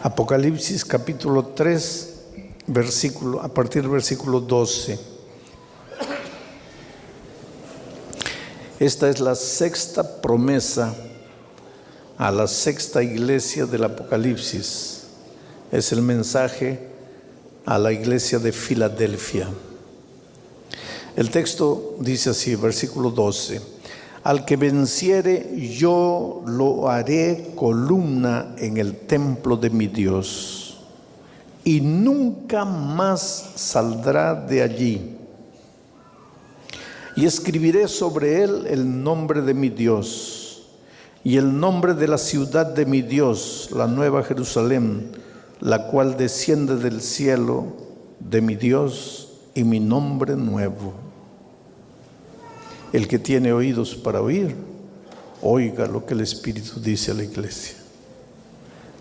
Apocalipsis capítulo 3, a partir del versículo 12. Esta es la sexta promesa a la sexta iglesia del Apocalipsis. Es el mensaje a la iglesia de Filadelfia. El texto dice así, versículo 12: al que venciere, yo lo haré columna en el templo de mi Dios, y nunca más saldrá de allí. Y escribiré sobre él el nombre de mi Dios y el nombre de la ciudad de mi Dios, la nueva Jerusalén, la cual desciende del cielo de mi Dios, y mi nombre nuevo. El que tiene oídos para oír, oiga lo que el Espíritu dice a la iglesia.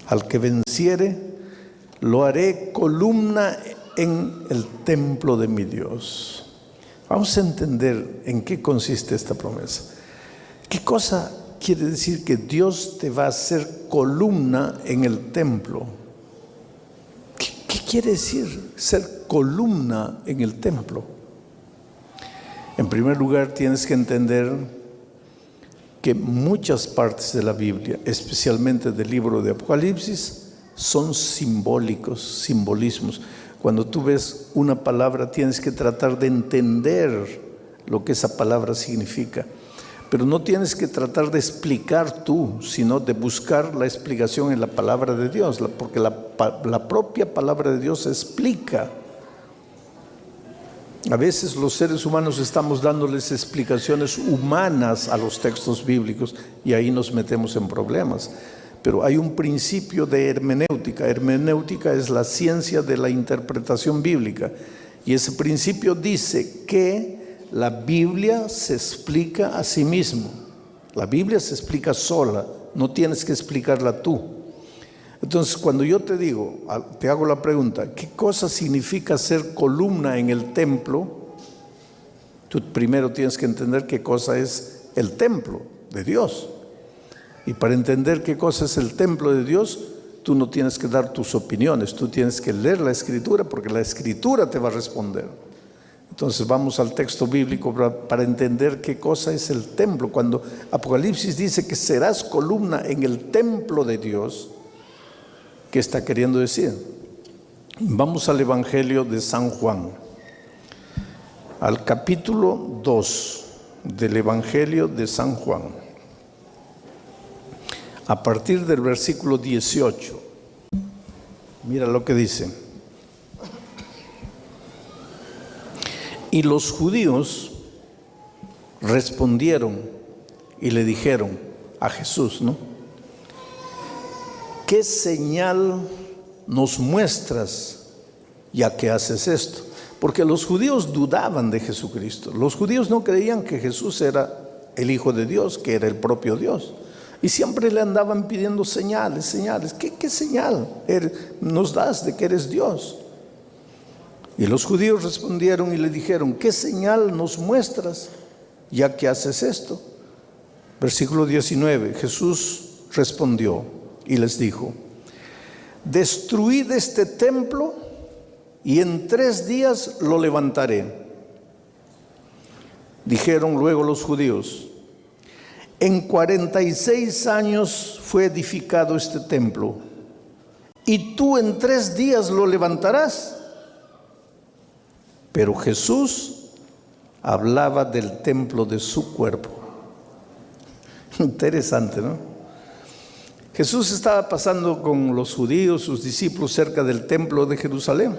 Al que venciere, lo haré columna en el templo de mi Dios. Vamos a entender en qué consiste esta promesa. ¿Qué cosa quiere decir que Dios te va a hacer columna en el templo? ¿Qué quiere decir ser columna en el templo? En primer lugar, tienes que entender que muchas partes de la Biblia, especialmente del libro de Apocalipsis, son simbolismos. Cuando tú ves una palabra, tienes que tratar de entender lo que esa palabra significa. Pero no tienes que tratar de explicar tú, sino de buscar la explicación en la palabra de Dios, porque la propia palabra de Dios explica. A veces los seres humanos estamos dándoles explicaciones humanas a los textos bíblicos y ahí nos metemos en problemas. Pero hay un principio de hermenéutica. Hermenéutica es la ciencia de la interpretación bíblica. Y ese principio dice que la Biblia se explica a sí mismo. La Biblia se explica sola, no tienes que explicarla tú. Entonces, cuando yo te digo, te hago la pregunta, ¿qué cosa significa ser columna en el templo? Tú primero tienes que entender qué cosa es el templo de Dios. Y para entender qué cosa es el templo de Dios, tú no tienes que dar tus opiniones, tú tienes que leer la Escritura, porque la Escritura te va a responder. Entonces vamos al texto bíblico para entender qué cosa es el templo. Cuando Apocalipsis dice que serás columna en el templo de Dios, ¿qué está queriendo decir? Vamos al Evangelio de San Juan, al capítulo 2 del Evangelio de San Juan, a partir del versículo 18. Mira lo que dice. Y los judíos respondieron y le dijeron a Jesús, ¿no? ¿Qué señal nos muestras ya que haces esto? Porque los judíos dudaban de Jesucristo. Los judíos no creían que Jesús era el Hijo de Dios, que era el propio Dios. Y siempre le andaban pidiendo señales. ¿Qué señal nos das de que eres Dios? Y los judíos respondieron y le dijeron, ¿qué señal nos muestras ya que haces esto? Versículo 19, Jesús respondió y les dijo, destruid este templo y en 3 días lo levantaré. Dijeron luego los judíos, en 46 años fue edificado este templo, y tú en 3 días lo levantarás. Pero Jesús hablaba del templo de su cuerpo. Interesante, ¿no? Jesús estaba pasando con los judíos, sus discípulos, cerca del templo de Jerusalén.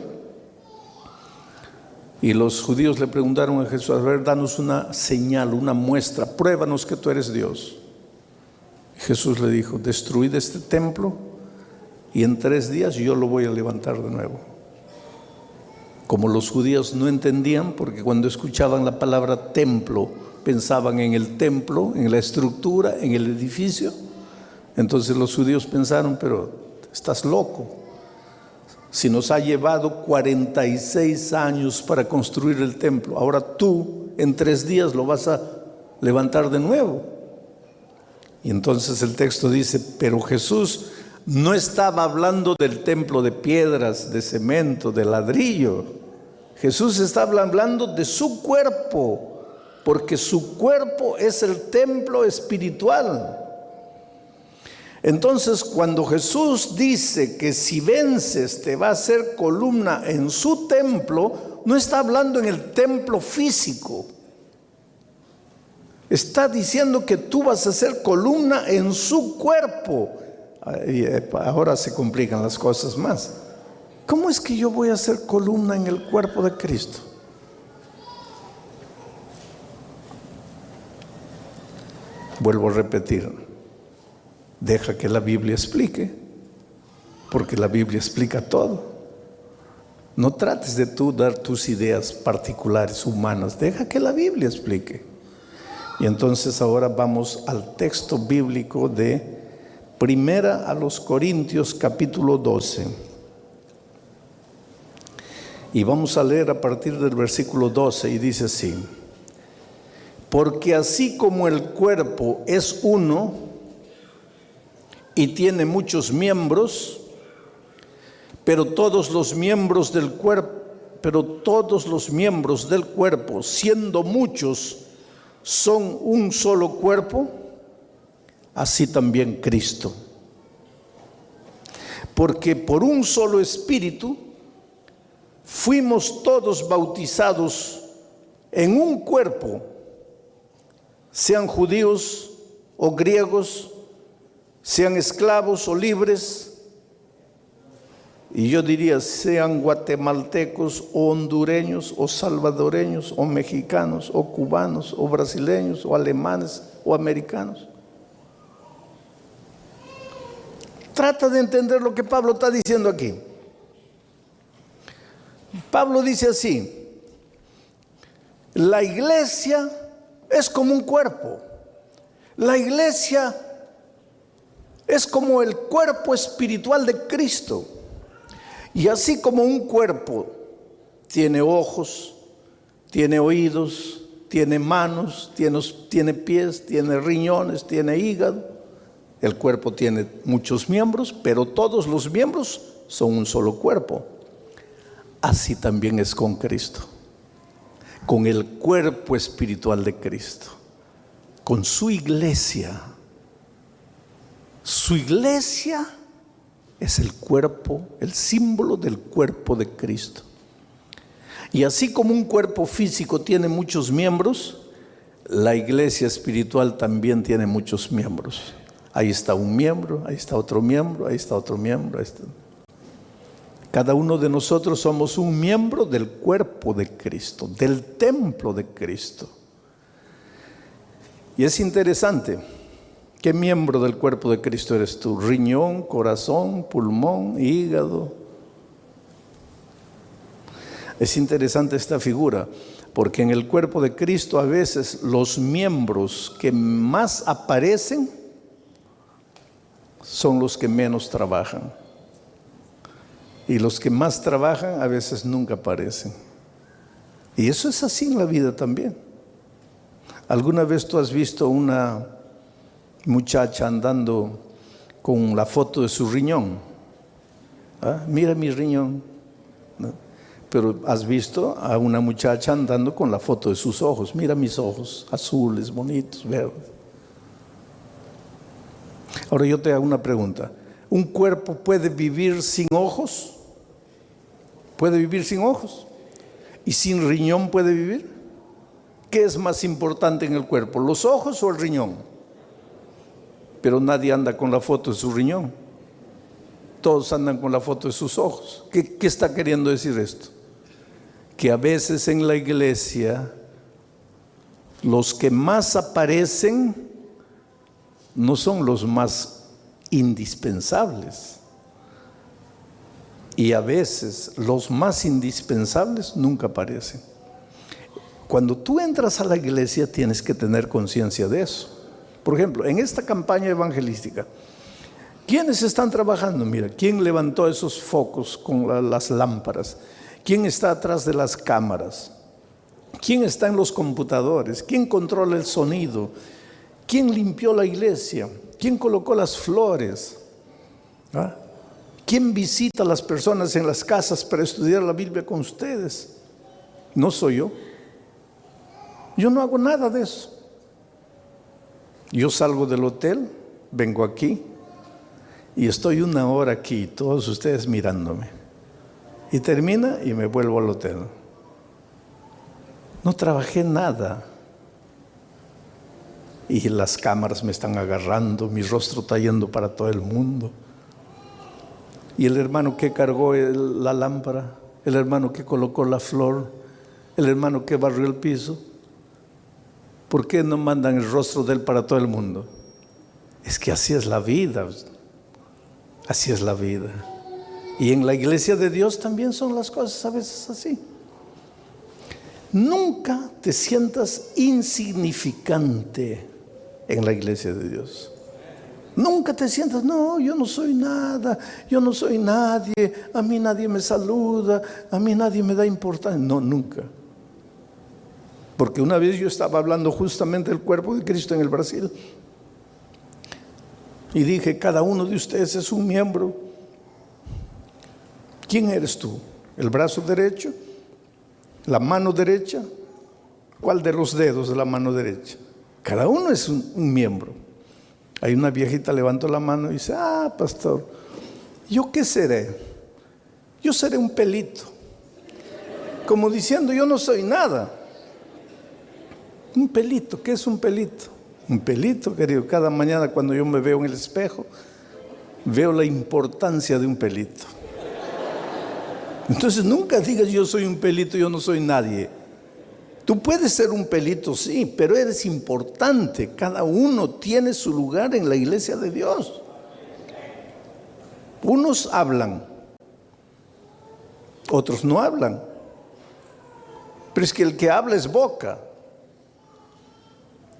Y los judíos le preguntaron a Jesús, a ver, danos una señal, una muestra, pruébanos que tú eres Dios. Y Jesús le dijo, destruid este templo y en 3 días yo lo voy a levantar de nuevo. Como los judíos no entendían, porque cuando escuchaban la palabra templo, pensaban en el templo, en la estructura, en el edificio. Entonces los judíos pensaron, pero estás loco. Si nos ha llevado 46 años para construir el templo, ahora tú en 3 días lo vas a levantar de nuevo. Y entonces el texto dice, pero Jesús no estaba hablando del templo de piedras, de cemento, de ladrillo. Jesús estaba hablando de su cuerpo, porque su cuerpo es el templo espiritual. Entonces, cuando Jesús dice que si vences te va a hacer columna en su templo, no está hablando en el templo físico. Está diciendo que tú vas a ser columna en su cuerpo. Y ahora se complican las cosas más. ¿Cómo es que yo voy a ser columna en el cuerpo de Cristo? Vuelvo a repetir, deja que la Biblia explique, porque la Biblia explica todo. No trates de tú dar tus ideas particulares, humanas, deja que la Biblia explique. Y entonces ahora vamos al texto bíblico de Primera a los Corintios capítulo 12. Y vamos a leer a partir del versículo 12 y dice así: porque así como el cuerpo es uno y tiene muchos miembros, pero todos los miembros del cuerpo, siendo muchos, son un solo cuerpo, así también Cristo. Porque por un solo espíritu fuimos todos bautizados en un cuerpo, sean judíos o griegos, sean esclavos o libres, y yo diría sean guatemaltecos o hondureños o salvadoreños o mexicanos o cubanos o brasileños o alemanes o americanos. Trata de entender lo que Pablo está diciendo aquí. Pablo dice así: la iglesia es como un cuerpo. La iglesia es como el cuerpo espiritual de Cristo. Y así como un cuerpo tiene ojos, tiene oídos, tiene manos, tiene pies, tiene riñones, tiene hígado, el cuerpo tiene muchos miembros, pero todos los miembros son un solo cuerpo. Así también es con Cristo, con el cuerpo espiritual de Cristo, con su iglesia. Su iglesia es el cuerpo, el símbolo del cuerpo de Cristo. Y así como un cuerpo físico tiene muchos miembros, la iglesia espiritual también tiene muchos miembros. Ahí está un miembro, ahí está otro miembro, ahí está otro miembro, ahí está. Cada uno de nosotros somos un miembro del cuerpo de Cristo, del templo de Cristo. Y es interesante. ¿Qué miembro del cuerpo de Cristo eres tú? Riñón, corazón, pulmón, hígado. Es interesante esta figura, porque en el cuerpo de Cristo a veces los miembros que más aparecen son los que menos trabajan. Y los que más trabajan a veces nunca aparecen. Y eso es así en la vida también. ¿Alguna vez tú has visto una muchacha andando con la foto de su riñón? ¿Ah? Mira mi riñón. ¿No? Pero has visto a una muchacha andando con la foto de sus ojos. Mira mis ojos, azules, bonitos, verdes. Ahora yo te hago una pregunta. ¿Un cuerpo puede vivir sin ojos? ¿Puede vivir sin ojos? ¿Y sin riñón puede vivir? ¿Qué es más importante en el cuerpo, los ojos o el riñón? Pero nadie anda con la foto de su riñón. Todos andan con la foto de sus ojos. ¿Qué está queriendo decir esto? Que a veces en la iglesia los que más aparecen no son los más indispensables. Y a veces los más indispensables nunca aparecen. Cuando tú entras a la iglesia tienes que tener conciencia de eso. Por ejemplo, en esta campaña evangelística, ¿quiénes están trabajando? Mira, ¿quién levantó esos focos con las lámparas? ¿Quién está atrás de las cámaras? ¿Quién está en los computadores? ¿Quién controla el sonido? ¿Quién limpió la iglesia? ¿Quién colocó las flores? ¿Ah? ¿Quién visita a las personas en las casas para estudiar la Biblia con ustedes? No soy yo. Yo no hago nada de eso. Yo salgo del hotel, vengo aquí y estoy 1 hora aquí, todos ustedes mirándome. Y termina y me vuelvo al hotel. No trabajé nada. Y las cámaras me están agarrando, mi rostro está yendo para todo el mundo. Y el hermano que cargó la lámpara, el hermano que colocó la flor, el hermano que barrió el piso, ¿por qué no mandan el rostro de él para todo el mundo? Es que así es la vida. Así es la vida. Y en la iglesia de Dios también son las cosas a veces así. Nunca te sientas insignificante en la iglesia de Dios. Nunca te sientas, no, yo no soy nada, yo no soy nadie, a mí nadie me saluda, a mí nadie me da importancia. No, nunca. Porque una vez yo estaba hablando justamente del cuerpo de Cristo en el Brasil y dije, cada uno de ustedes es un miembro. ¿Quién eres tú? ¿El brazo derecho? ¿La mano derecha? ¿Cuál de los dedos de la mano derecha? Cada uno es un miembro. Hay una viejita levantó la mano y dice, pastor, ¿yo qué seré? Yo seré un pelito. Como diciendo, yo no soy nada. Un pelito, ¿qué es un pelito? Un pelito, querido, cada mañana cuando yo me veo en el espejo, veo la importancia de un pelito. Entonces nunca digas yo soy un pelito, yo no soy nadie. Tú puedes ser un pelito, sí, pero eres importante. Cada uno tiene su lugar en la iglesia de Dios. Unos hablan, otros no hablan. Pero es que el que habla es boca.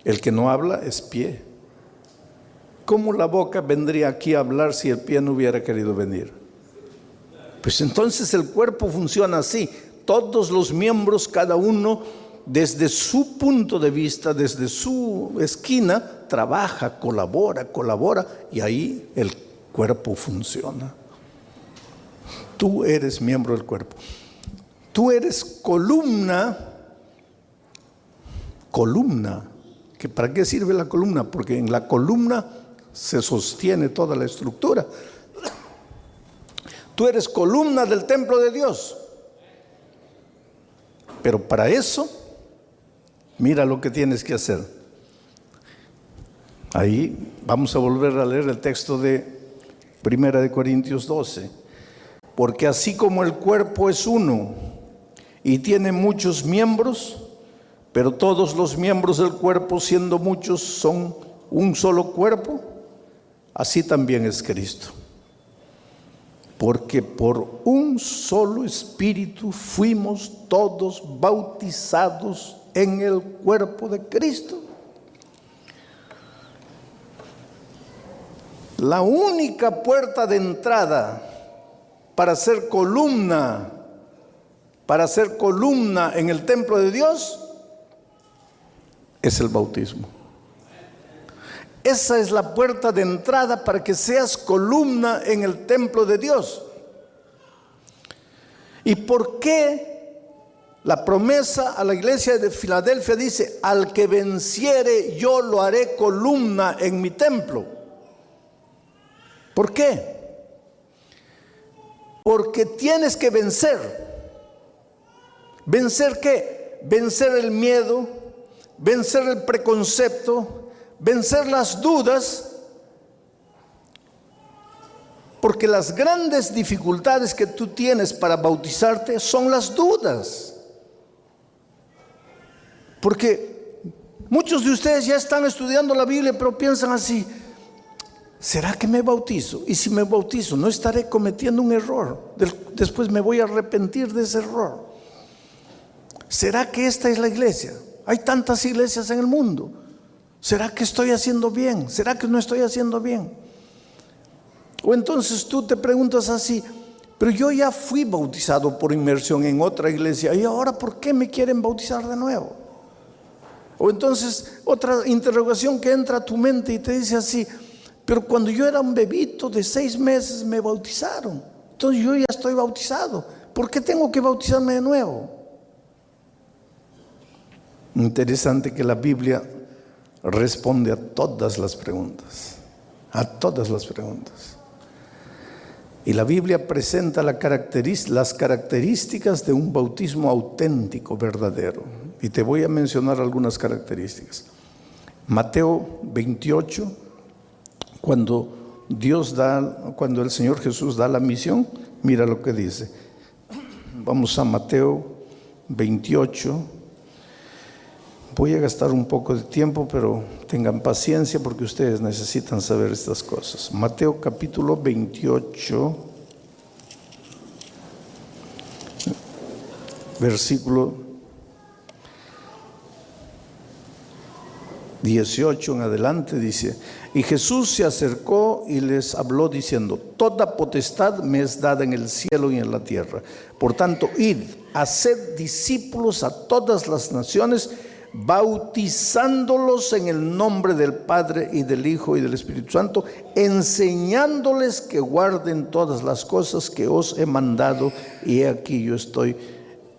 El que no habla es pie. ¿Cómo la boca vendría aquí a hablar si el pie no hubiera querido venir? Pues entonces el cuerpo funciona así. Todos los miembros, cada uno desde su punto de vista, desde su esquina, trabaja, colabora y ahí el cuerpo funciona. Tú eres miembro del cuerpo. Tú eres columna. ¿Para qué sirve la columna? Porque en la columna se sostiene toda la estructura. Tú eres columna del templo de Dios. Pero para eso, mira lo que tienes que hacer. Ahí vamos a volver a leer el texto de 1 Corintios 12. Porque así como el cuerpo es uno y tiene muchos miembros, pero todos los miembros del cuerpo, siendo muchos, son un solo cuerpo, así también es Cristo. Porque por un solo espíritu fuimos todos bautizados en el cuerpo de Cristo. La única puerta de entrada para ser columna en el templo de Dios es el bautismo. Esa es la puerta de entrada para que seas columna en el templo de Dios. ¿Y por qué la promesa a la iglesia de Filadelfia dice, al que venciere yo lo haré columna en mi templo? ¿Por qué? Porque tienes que vencer. ¿Vencer qué? Vencer el miedo, vencer el preconcepto, vencer las dudas, porque las grandes dificultades que tú tienes para bautizarte son las dudas. Porque muchos de ustedes ya están estudiando la Biblia, pero piensan así, ¿será que me bautizo? Y si me bautizo, ¿no estaré cometiendo un error? Después me voy a arrepentir de ese error. ¿Será que esta es la iglesia? Hay tantas iglesias en el mundo. ¿Será que estoy haciendo bien? ¿Será que no estoy haciendo bien? O entonces tú te preguntas así, pero yo ya fui bautizado por inmersión en otra iglesia y ahora ¿por qué me quieren bautizar de nuevo? O entonces otra interrogación que entra a tu mente y te dice así, Pero cuando yo era un bebito de 6 meses me bautizaron. Entonces yo ya estoy bautizado. ¿Por qué tengo que bautizarme de nuevo? Interesante que la Biblia responde a todas las preguntas. A todas las preguntas. Y la Biblia presenta las características de un bautismo auténtico, verdadero. Y te voy a mencionar algunas características. Mateo 28, cuando el Señor Jesús da la misión, mira lo que dice. Vamos a Mateo 28. Voy a gastar un poco de tiempo, pero tengan paciencia porque ustedes necesitan saber estas cosas. Mateo capítulo 28, versículo 18 en adelante dice: y Jesús se acercó y les habló diciendo: toda potestad me es dada en el cielo y en la tierra. Por tanto, id, haced discípulos a todas las naciones, bautizándolos en el nombre del Padre y del Hijo y del Espíritu Santo, enseñándoles que guarden todas las cosas que os he mandado, y he aquí yo estoy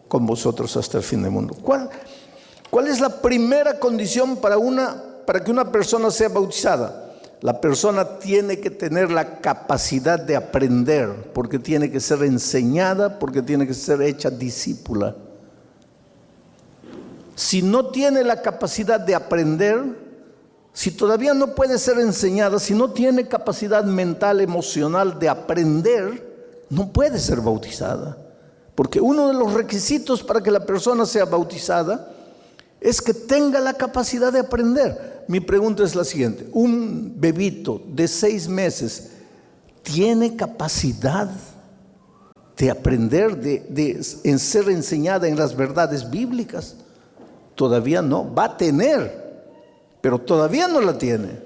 con vosotros hasta el fin del mundo. ¿Cuál es la primera condición para que una persona sea bautizada? La persona tiene que tener la capacidad de aprender, porque tiene que ser enseñada, porque tiene que ser hecha discípula. Si no tiene la capacidad de aprender, si todavía no puede ser enseñada, si no tiene capacidad mental, emocional de aprender, no puede ser bautizada. Porque uno de los requisitos para que la persona sea bautizada es que tenga la capacidad de aprender. Mi pregunta es la siguiente: ¿un bebito de 6 meses tiene capacidad de aprender, de ser enseñada en las verdades bíblicas? Todavía no, va a tener, pero todavía no la tiene.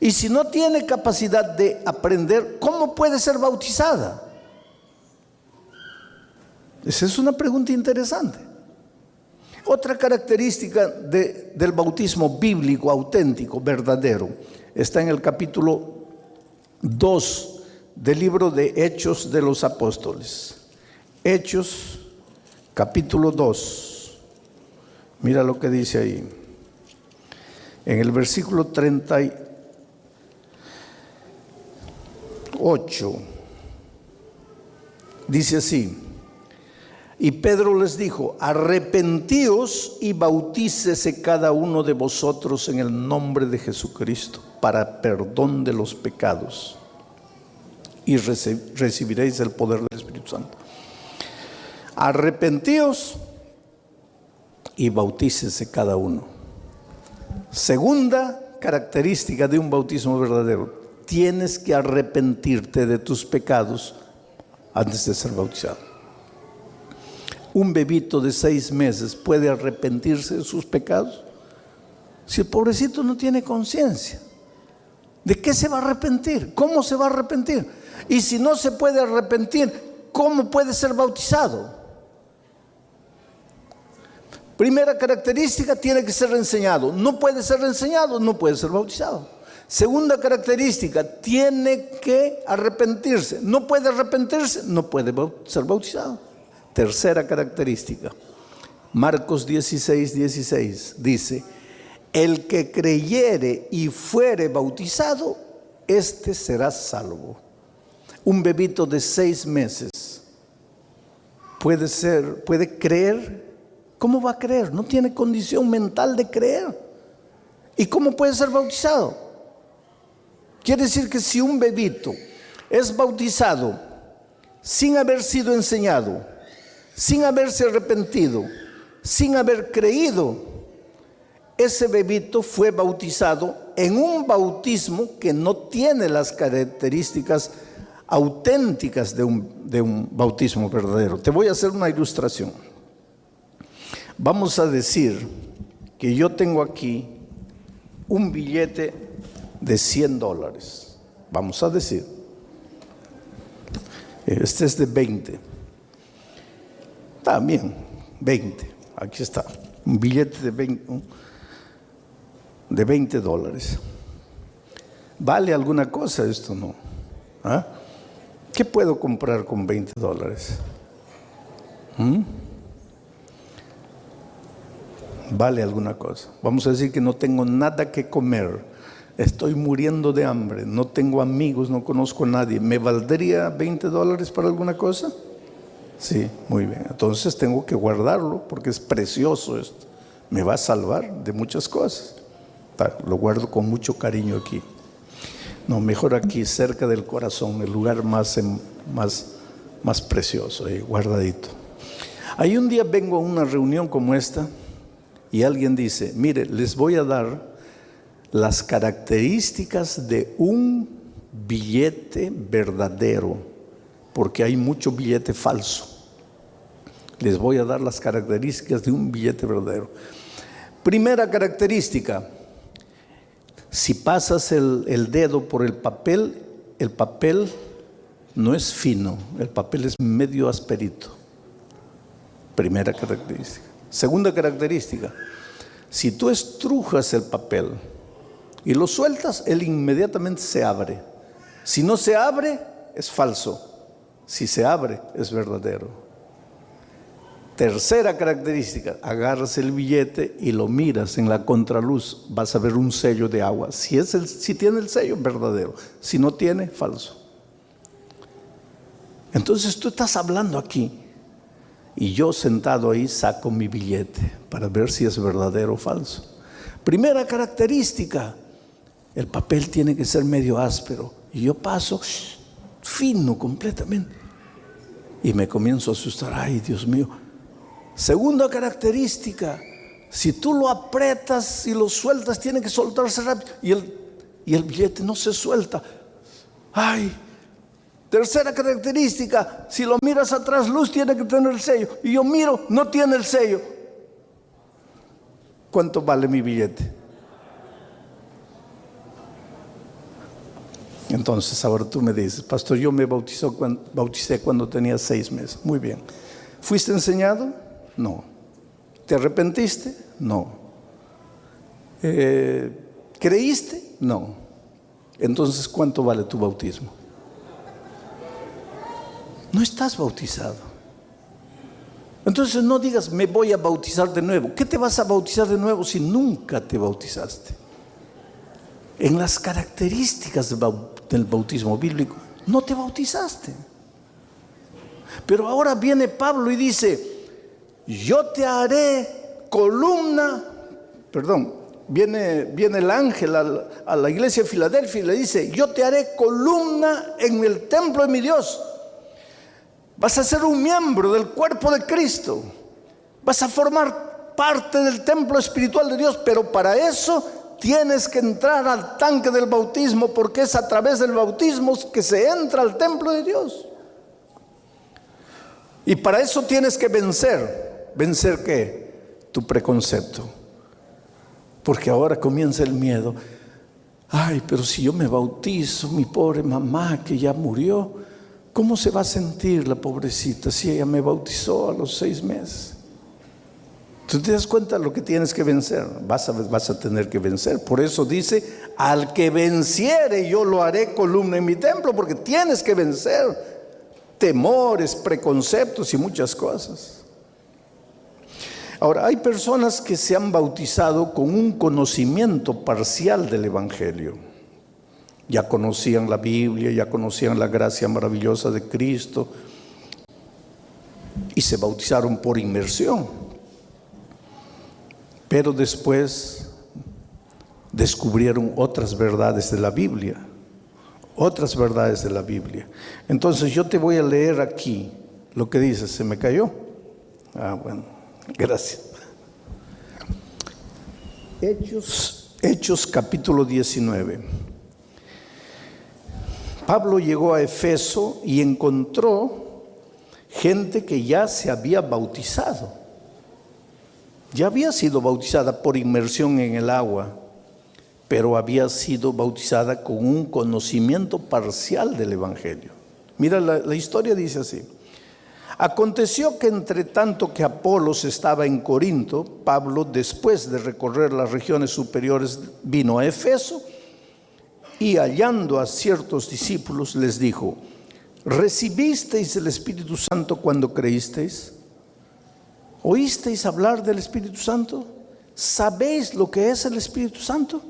Y si no tiene capacidad de aprender, ¿cómo puede ser bautizada? Esa es una pregunta interesante. Otra característica del bautismo bíblico, auténtico, verdadero, está en el capítulo 2 del libro de Hechos de los Apóstoles. Hechos, capítulo 2. Mira lo que dice ahí. En el versículo 38. Dice así: y Pedro les dijo: arrepentíos y bautícese cada uno de vosotros en el nombre de Jesucristo para perdón de los pecados, y recibiréis el poder del Espíritu Santo. Arrepentíos y bautícese cada uno. Segunda característica de un bautismo verdadero: tienes que arrepentirte de tus pecados antes de ser bautizado. Un bebito de 6 meses puede arrepentirse de sus pecados. Si el pobrecito no tiene conciencia, ¿de qué se va a arrepentir? ¿Cómo se va a arrepentir? Y si no se puede arrepentir, ¿cómo puede ser bautizado? Primera característica: tiene que ser enseñado. No puede ser enseñado, no puede ser bautizado. Segunda característica: tiene que arrepentirse. No puede arrepentirse, no puede ser bautizado. Tercera característica: Marcos 16:16 dice: el que creyere y fuere bautizado, este será salvo. Un bebito de 6 meses puede creer. ¿Cómo va a creer? No tiene condición mental de creer. ¿Y cómo puede ser bautizado? Quiere decir que si un bebito es bautizado sin haber sido enseñado, sin haberse arrepentido, sin haber creído, ese bebito fue bautizado en un bautismo que no tiene las características auténticas de un bautismo verdadero. Te voy a hacer una ilustración. Vamos a decir que yo tengo aquí un billete de $100. Vamos a decir, este es de 20. También 20. Aquí está, un billete de $20. ¿Vale alguna cosa esto? No. ¿Ah? ¿Qué puedo comprar con $20? ¿Vale alguna cosa? Vamos a decir que no tengo nada que comer, estoy muriendo de hambre, no tengo amigos, no conozco a nadie. ¿Me valdría $20 para alguna cosa? Sí, muy bien. Entonces tengo que guardarlo porque es precioso esto. Me va a salvar de muchas cosas. Lo guardo con mucho cariño aquí. No, mejor aquí, cerca del corazón, el lugar más precioso, ahí, guardadito. Ahí un día vengo a una reunión como esta y alguien dice, mire, les voy a dar las características de un billete verdadero, porque hay mucho billete falso. Les voy a dar las características de un billete verdadero. Primera característica: si pasas el dedo por el papel no es fino, el papel es medio asperito. Primera característica. Segunda característica: si tú estrujas el papel y lo sueltas, él inmediatamente se abre. Si no se abre, es falso. Si se abre, es verdadero. Tercera característica: agarras el billete y lo miras en la contraluz, vas a ver un sello de agua. Si tiene el sello, verdadero. Si no tiene, falso. Entonces tú estás hablando aquí y yo sentado ahí saco mi billete para ver si es verdadero o falso. Primera característica: el papel tiene que ser medio áspero. Y yo paso fino completamente y me comienzo a asustar. Ay, Dios mío. Segunda característica: si tú lo aprietas y lo sueltas, tiene que soltarse rápido y el billete no se suelta. Ay. Tercera característica: si lo miras atrás, luz, tiene que tener el sello. Y yo miro, no tiene el sello. ¿Cuánto vale mi billete? Entonces ahora tú me dices, pastor, yo me bauticé cuando tenía 6 meses. Muy bien. ¿Fuiste enseñado? No. ¿Te arrepentiste? No. ¿Creíste? No. Entonces, ¿cuánto vale tu bautismo? No estás bautizado. Entonces no digas, me voy a bautizar de nuevo. ¿Qué te vas a bautizar de nuevo si nunca te bautizaste? En las características del bautismo bíblico, no te bautizaste. Pero ahora viene Pablo y dice, yo te haré columna, viene el ángel a la iglesia de Filadelfia y le dice, yo te haré columna en el templo de mi Dios. Vas a ser un miembro del cuerpo de Cristo. Vas a formar parte del templo espiritual de Dios, pero para eso tienes que entrar al tanque del bautismo, porque es a través del bautismo que se entra al templo de Dios. Y para eso tienes que vencer. ¿Vencer qué? Tu preconcepto. Porque ahora comienza el miedo. Ay, pero si yo me bautizo, mi pobre mamá que ya murió, ¿cómo se va a sentir la pobrecita si ella me bautizó a los 6 meses? ¿Tú te das cuenta de lo que tienes que vencer? Vas a tener que vencer. Por eso dice, al que venciere yo lo haré columna en mi templo, porque tienes que vencer temores, preconceptos y muchas cosas. Ahora, hay personas que se han bautizado con un conocimiento parcial del Evangelio. Ya conocían la Biblia, ya conocían la gracia maravillosa de Cristo y se bautizaron por inmersión. Pero después descubrieron otras verdades de la Biblia. Otras verdades de la Biblia. Entonces yo te voy a leer aquí lo que dice. ¿Se me cayó? Bueno, gracias. Hechos capítulo 19. Pablo llegó a Efeso y encontró gente que ya se había bautizado. Ya había sido bautizada por inmersión en el agua, pero había sido bautizada con un conocimiento parcial del Evangelio. Mira, la historia dice así. Aconteció que entre tanto que Apolos estaba en Corinto, Pablo, después de recorrer las regiones superiores, vino a Efeso y hallando a ciertos discípulos les dijo: ¿recibisteis el Espíritu Santo cuando creísteis? ¿Oísteis hablar del Espíritu Santo? ¿Sabéis lo que es el Espíritu Santo?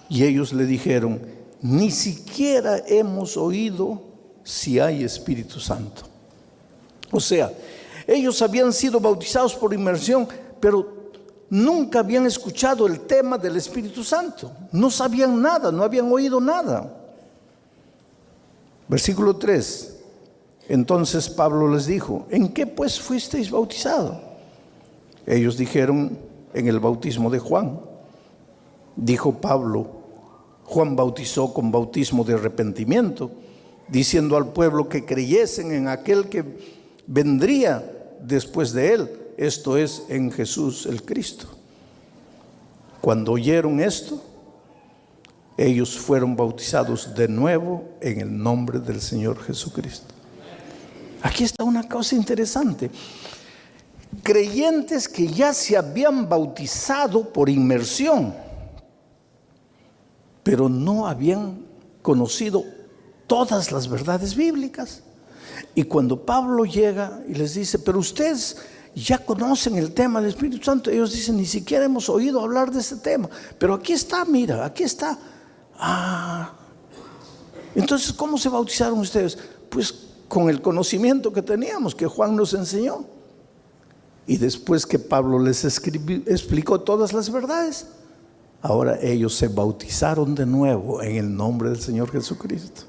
Y ellos le dijeron: ni siquiera hemos oído si hay Espíritu Santo. O sea, ellos habían sido bautizados por inmersión, pero nunca habían escuchado el tema del Espíritu Santo. No sabían nada, no habían oído nada. Versículo 3. Entonces Pablo les dijo: ¿en qué pues fuisteis bautizados? Ellos dijeron: en el bautismo de Juan. Dijo Pablo: Juan bautizó con bautismo de arrepentimiento, diciendo al pueblo que creyesen en aquel que vendría después de él, esto es, en Jesús el Cristo. Cuando oyeron esto, ellos fueron bautizados de nuevo en el nombre del Señor Jesucristo. Aquí está una cosa interesante. Creyentes que ya se habían bautizado por inmersión, pero no habían conocido todas las verdades bíblicas. Y cuando Pablo llega y les dice: pero ustedes ya conocen el tema del Espíritu Santo, ellos dicen: ni siquiera hemos oído hablar de ese tema, pero aquí está, mira, aquí está. Entonces, ¿cómo se bautizaron ustedes? Pues con el conocimiento que teníamos, que Juan nos enseñó. Y después que Pablo les explicó todas las verdades, ahora ellos se bautizaron de nuevo en el nombre del Señor Jesucristo.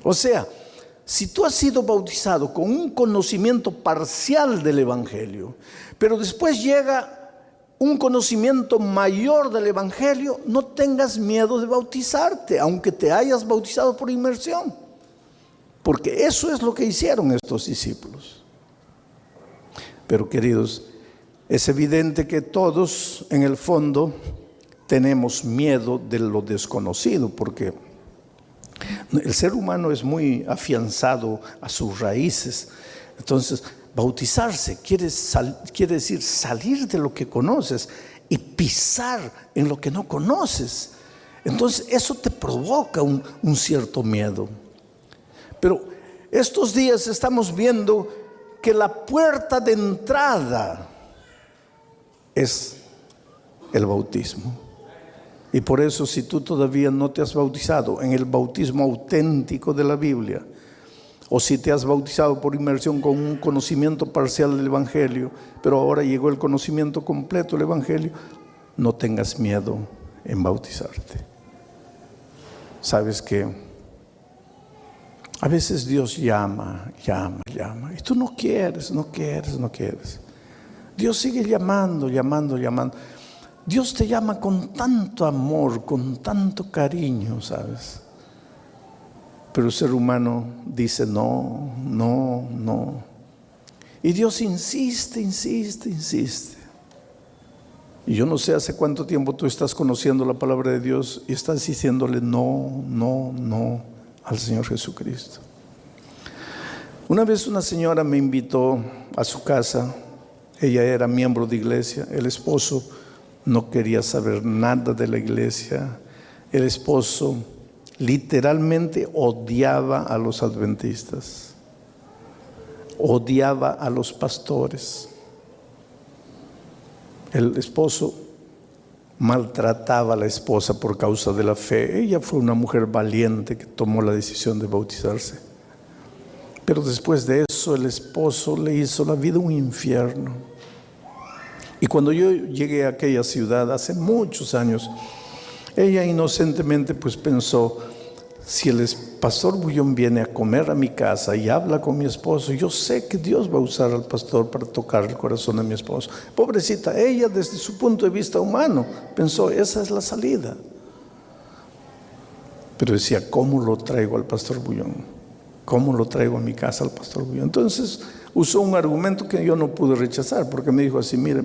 O sea, si tú has sido bautizado con un conocimiento parcial del Evangelio, pero después llega un conocimiento mayor del Evangelio, no tengas miedo de bautizarte, aunque te hayas bautizado por inmersión, porque eso es lo que hicieron estos discípulos. Pero queridos, es evidente que todos en el fondo tenemos miedo de lo desconocido, porque el ser humano es muy afianzado a sus raíces. Entonces, bautizarse quiere decir salir de lo que conoces y pisar en lo que no conoces. Entonces, eso te provoca un cierto miedo. Pero estos días estamos viendo que la puerta de entrada es el bautismo. Y por eso, si tú todavía no te has bautizado en el bautismo auténtico de la Biblia, o si te has bautizado por inmersión con un conocimiento parcial del Evangelio, pero ahora llegó el conocimiento completo del Evangelio, no tengas miedo en bautizarte. Sabes que a veces Dios llama, y tú no quieres. Dios sigue llamando. Dios te llama con tanto amor, con tanto cariño, ¿sabes? Pero el ser humano dice no. Y Dios insiste. Y yo no sé hace cuánto tiempo tú estás conociendo la palabra de Dios y estás diciéndole no al Señor Jesucristo. Una vez una señora me invitó a su casa. Ella era miembro de iglesia. El esposo no quería saber nada de la iglesia. El esposo literalmente odiaba a los adventistas, odiaba a los pastores. El esposo maltrataba a la esposa por causa de la fe. Ella fue una mujer valiente que tomó la decisión de bautizarse. Pero después de eso, el esposo le hizo la vida un infierno. Y cuando yo llegué a aquella ciudad hace muchos años, ella inocentemente pues pensó: si el pastor Bullón viene a comer a mi casa y habla con mi esposo, yo sé que Dios va a usar al pastor para tocar el corazón de mi esposo. Pobrecita, ella desde su punto de vista humano pensó: esa es la salida. Pero decía: ¿cómo lo traigo al pastor Bullón? ¿Cómo lo traigo a mi casa al pastor Bullón? Entonces usó un argumento que yo no pude rechazar, porque me dijo así: mire,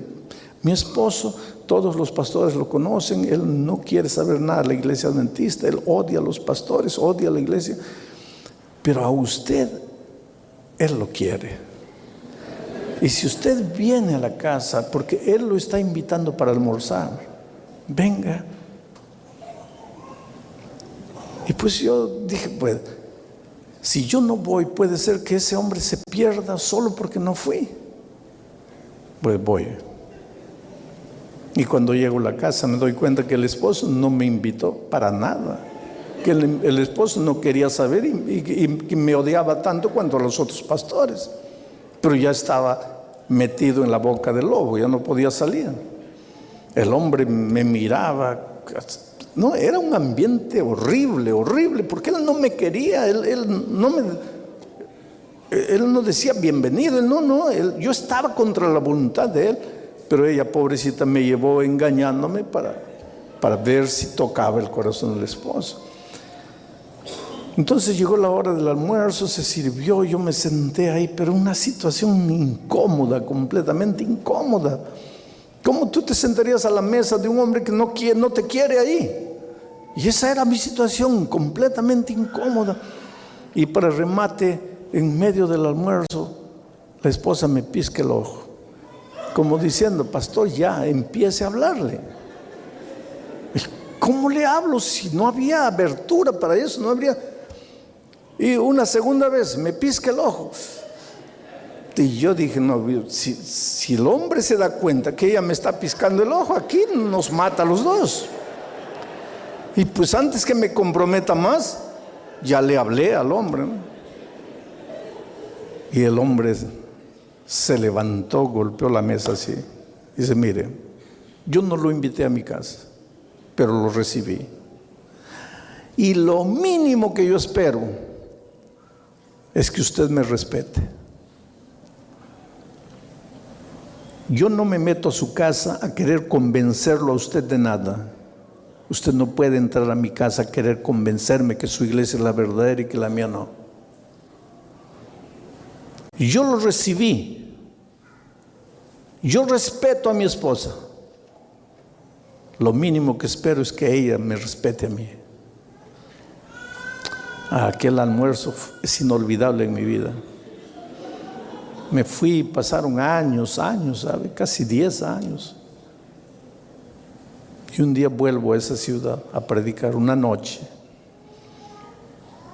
mi esposo, todos los pastores lo conocen, él no quiere saber nada de la iglesia adventista, él odia a los pastores, odia a la iglesia, pero a usted, él lo quiere. Y si usted viene a la casa, porque él lo está invitando para almorzar, venga. pues yo dije, pues, si yo no voy, puede ser que ese hombre se pierda solo porque no fui. Pues voy. Y cuando llego a la casa me doy cuenta que el esposo no me invitó para nada. Que el esposo no quería saber y me odiaba tanto cuanto a los otros pastores. Pero ya estaba metido en la boca del lobo, ya no podía salir. El hombre me miraba. No, era un ambiente horrible, horrible, porque él no me quería, él no decía bienvenido, yo estaba contra la voluntad de él, pero ella, pobrecita, me llevó engañándome para ver si tocaba el corazón del esposo. Entonces llegó la hora del almuerzo, se sirvió, yo me senté ahí, pero una situación incómoda, completamente incómoda. ¿Cómo tú te sentarías a la mesa de un hombre que no te quiere ahí? Y esa era mi situación, completamente incómoda. Y para remate, en medio del almuerzo, la esposa me pisca el ojo, como diciendo, pastor, ya empiece a hablarle. ¿Cómo le hablo si no había abertura para eso? No habría. Y una segunda vez me pisca el ojo. Y yo dije, no, si el hombre se da cuenta que ella me está piscando el ojo, aquí nos mata a los dos. Y pues antes que me comprometa más, ya le hablé al hombre, ¿no? Y el hombre se levantó, golpeó la mesa así. Dice, mire, yo no lo invité a mi casa, pero lo recibí. Y lo mínimo que yo espero es que usted me respete. Yo no me meto a su casa a querer convencerlo a usted de nada. Usted no puede entrar a mi casa a querer convencerme que su iglesia es la verdadera y que la mía no. Yo lo recibí. Yo respeto a mi esposa. Lo mínimo que espero es que ella me respete a mí. Aquel almuerzo es inolvidable en mi vida. Me fui, pasaron años, ¿sabe? Casi 10 años. Y un día vuelvo a esa ciudad a predicar, una noche.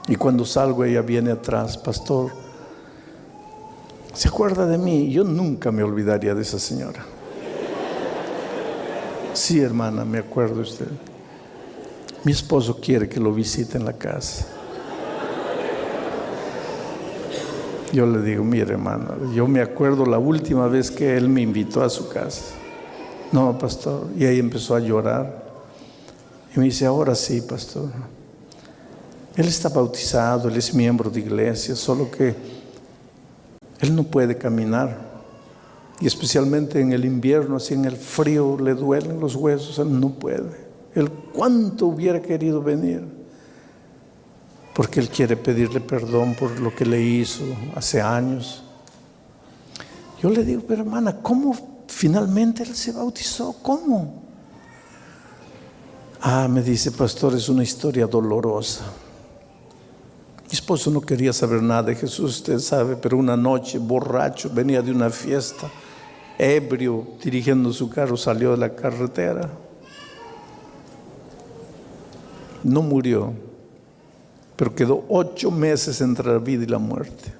Y cuando salgo ella viene atrás, pastor, ¿se acuerda de mí? Yo nunca me olvidaría de esa señora. Sí, hermana, me acuerdo de usted. Mi esposo quiere que lo visite en la casa. Yo le digo, mire, hermano, yo me acuerdo la última vez que él me invitó a su casa. No, pastor. Y ahí empezó a llorar. Y me dice, ahora sí, pastor. Él está bautizado, él es miembro de iglesia, solo que él no puede caminar. Y especialmente en el invierno, así en el frío, le duelen los huesos, él no puede. Él cuánto hubiera querido venir, porque él quiere pedirle perdón por lo que le hizo hace años. Yo le digo, pero hermana, ¿cómo finalmente él se bautizó? ¿Cómo? Me dice, pastor, es una historia dolorosa. Mi esposo no quería saber nada de Jesús, usted sabe, pero una noche, borracho, venía de una fiesta, ebrio, dirigiendo su carro, salió de la carretera. No murió, pero quedó 8 meses entre la vida y la muerte.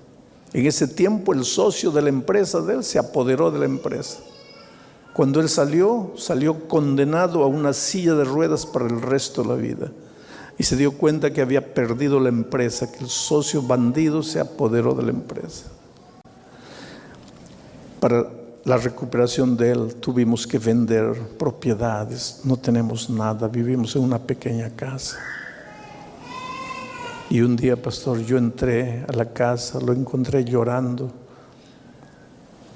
En ese tiempo el socio de la empresa de él se apoderó de la empresa. Cuando él salió condenado a una silla de ruedas para el resto de la vida. Y se dio cuenta que había perdido la empresa, que el socio bandido se apoderó de la empresa. Para la recuperación de él tuvimos que vender propiedades, no tenemos nada, vivimos en una pequeña casa. Y un día, pastor, yo entré a la casa, lo encontré llorando.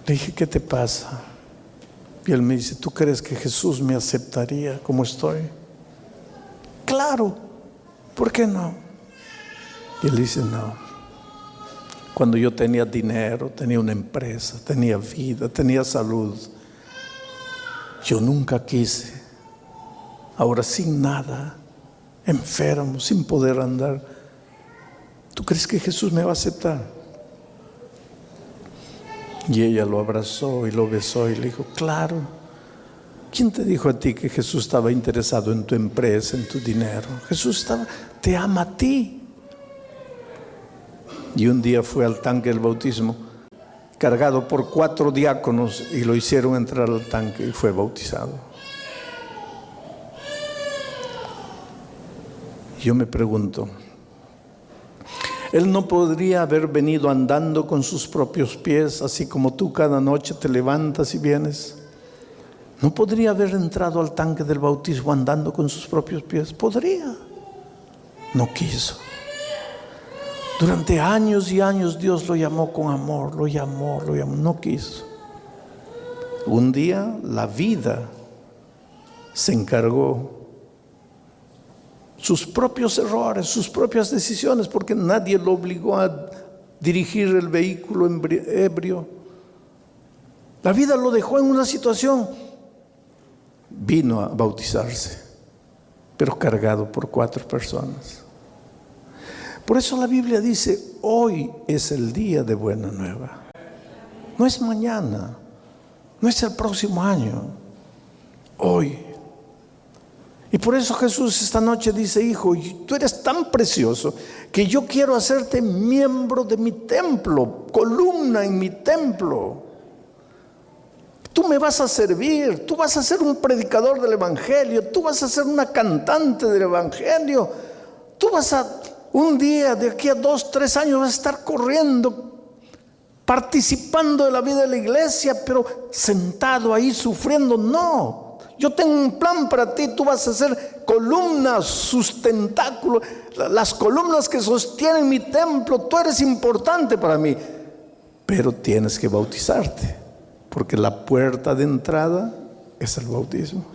Le dije, ¿qué te pasa? Y él me dice, ¿tú crees que Jesús me aceptaría como estoy? Claro, ¿por qué no? Y él dice, no. Cuando yo tenía dinero, tenía una empresa, tenía vida, tenía salud, yo nunca quise. Ahora sin nada, enfermo, sin poder andar, ¿tú crees que Jesús me va a aceptar? Y ella lo abrazó y lo besó y le dijo, claro, ¿Quién te dijo a ti que Jesús estaba interesado en tu empresa, en tu dinero? Jesús te ama a ti. Y un día fue al tanque del bautismo, cargado por 4 diáconos, y lo hicieron entrar al tanque y fue bautizado. Yo me pregunto, Él no podría haber venido andando con sus propios pies, así como tú cada noche te levantas y vienes. ¿No podría haber entrado al tanque del bautismo andando con sus propios pies? Podría. No quiso. Durante años y años Dios lo llamó con amor, lo llamó, no quiso. Un día la vida se encargó, sus propios errores, sus propias decisiones, porque nadie lo obligó a dirigir el vehículo ebrio. La vida lo dejó en una situación. Vino a bautizarse, pero cargado por 4 personas. Por eso la Biblia dice, hoy es el día de buena nueva. No es mañana, no es el próximo año, hoy. Y por eso Jesús esta noche dice, hijo, tú eres tan precioso que yo quiero hacerte miembro de mi templo, columna en mi templo. Tú me vas a servir, tú vas a ser un predicador del Evangelio, tú vas a ser una cantante del Evangelio, tú vas a, un día, de aquí a 2, 3 años, vas a estar corriendo, participando de la vida de la iglesia, pero sentado ahí sufriendo. No, yo tengo un plan para ti, tú vas a ser columnas, sustentáculo, las columnas que sostienen mi templo, tú eres importante para mí, pero tienes que bautizarte. Porque la puerta de entrada es el bautismo.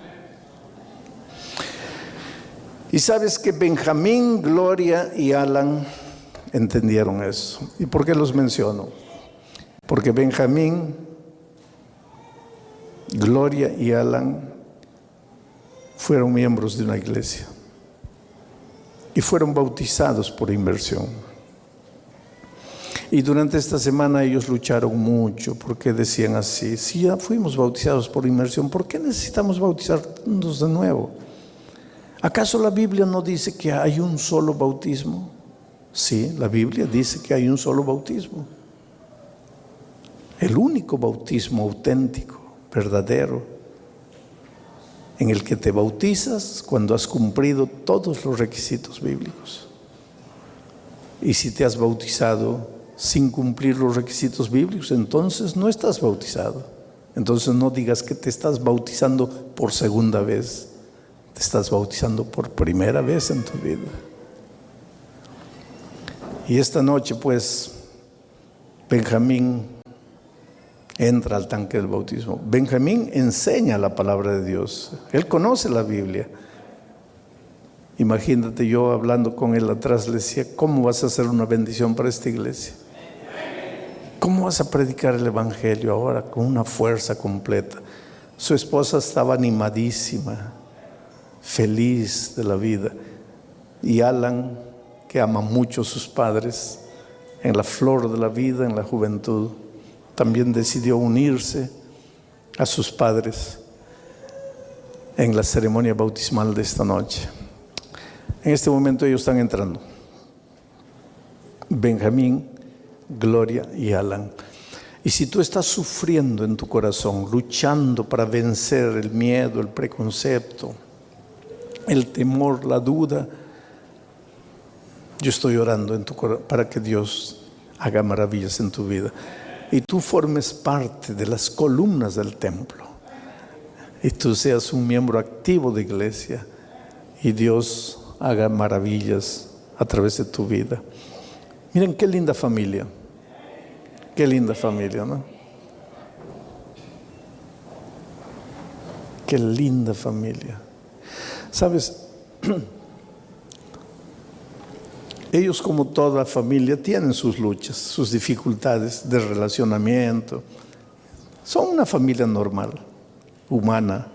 Y sabes que Benjamín, Gloria y Alan entendieron eso. ¿Y por qué los menciono? Porque Benjamín, Gloria y Alan fueron miembros de una iglesia y fueron bautizados por inmersión. Y durante esta semana ellos lucharon mucho porque decían así, si ya fuimos bautizados por inmersión, ¿por qué necesitamos bautizarnos de nuevo? ¿Acaso la Biblia no dice que hay un solo bautismo? Sí, la Biblia dice que hay un solo bautismo. El único bautismo auténtico, verdadero, en el que te bautizas cuando has cumplido todos los requisitos bíblicos. Y si te has bautizado sin cumplir los requisitos bíblicos, entonces no estás bautizado. Entonces no digas que te estás bautizando por segunda vez, te estás bautizando por primera vez en tu vida. Y esta noche pues Benjamín entra al tanque del bautismo. Benjamín enseña la palabra de Dios, él conoce la Biblia. Imagínate, yo hablando con él atrás le decía, ¿cómo vas a hacer una bendición para esta iglesia? ¿Cómo vas a predicar el Evangelio ahora con una fuerza completa? Su esposa estaba animadísima, feliz de la vida. Y Alan, que ama mucho a sus padres, en la flor de la vida, en la juventud, también decidió unirse a sus padres en la ceremonia bautismal de esta noche. En este momento ellos están entrando. Benjamín, Gloria y Alan. Y si tú estás sufriendo en tu corazón, luchando para vencer el miedo, el preconcepto, el temor, la duda, yo estoy orando en tu corazón para que Dios haga maravillas en tu vida y tú formes parte de las columnas del templo y tú seas un miembro activo de iglesia y Dios haga maravillas a través de tu vida. Miren qué linda familia. Qué linda familia, ¿no? Qué linda familia. ¿Sabes? Ellos, como toda familia, tienen sus luchas, sus dificultades de relacionamiento. Son una familia normal, humana,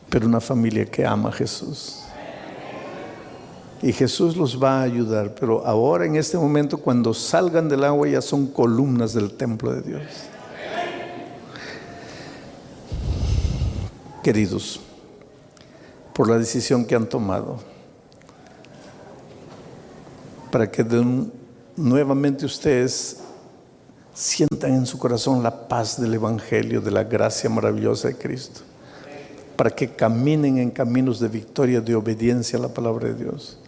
pero una familia que ama a Jesús. Y Jesús los va a ayudar, pero ahora en este momento cuando salgan del agua ya son columnas del templo de Dios. queridos, por la decisión que han tomado, para que nuevamente ustedes sientan en su corazón la paz del Evangelio, de la gracia maravillosa de Cristo, para que caminen en caminos de victoria, de obediencia a la palabra de Dios,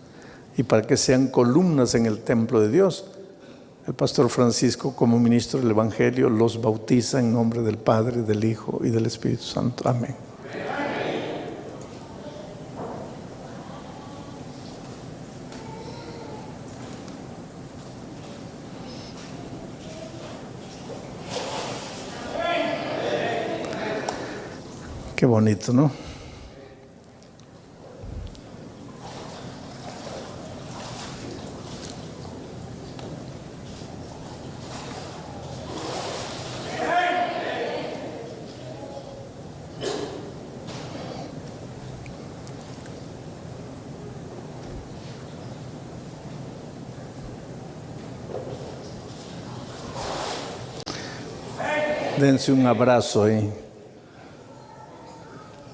y para que sean columnas en el templo de Dios. El pastor Francisco, como ministro del Evangelio, los bautiza en nombre del Padre, del Hijo y del Espíritu Santo. Amén. Qué bonito, ¿no? Dense un abrazo ahí.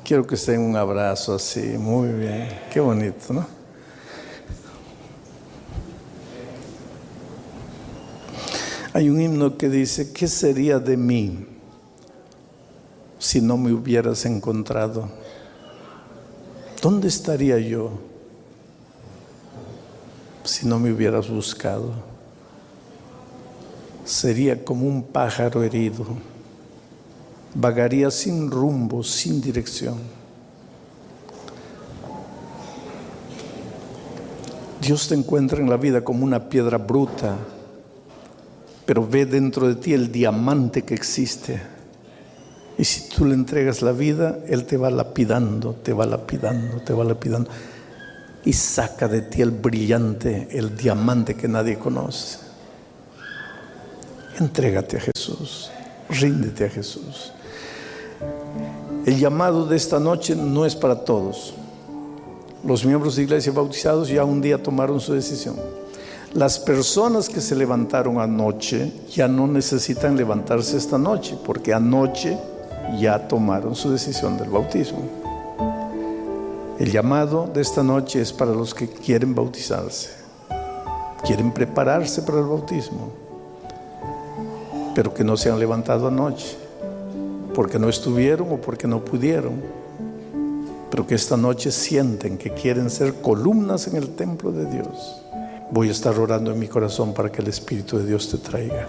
Quiero que se den un abrazo así, muy bien, qué bonito, ¿no? Hay un himno que dice: ¿qué sería de mí si no me hubieras encontrado? ¿Dónde estaría yo si no me hubieras buscado? Sería como un pájaro herido, vagaría sin rumbo, sin dirección. Dios te encuentra en la vida como una piedra bruta, pero ve dentro de ti el diamante que existe. Y si tú le entregas la vida, Él te va lapidando, te va lapidando, te va lapidando, y saca de ti el brillante, el diamante que nadie conoce. Entrégate a Jesús, ríndete a Jesús. El llamado de esta noche no es para todos. Los miembros de iglesia bautizados ya un día tomaron su decisión. Las personas que se levantaron anoche ya no necesitan levantarse esta noche, porque anoche ya tomaron su decisión del bautismo. El llamado de esta noche es para los que quieren bautizarse, quieren prepararse para el bautismo, pero que no se han levantado anoche, porque no estuvieron o porque no pudieron, pero que esta noche sienten que quieren ser columnas en el templo de Dios. Voy a estar orando en mi corazón para que el Espíritu de Dios te traiga.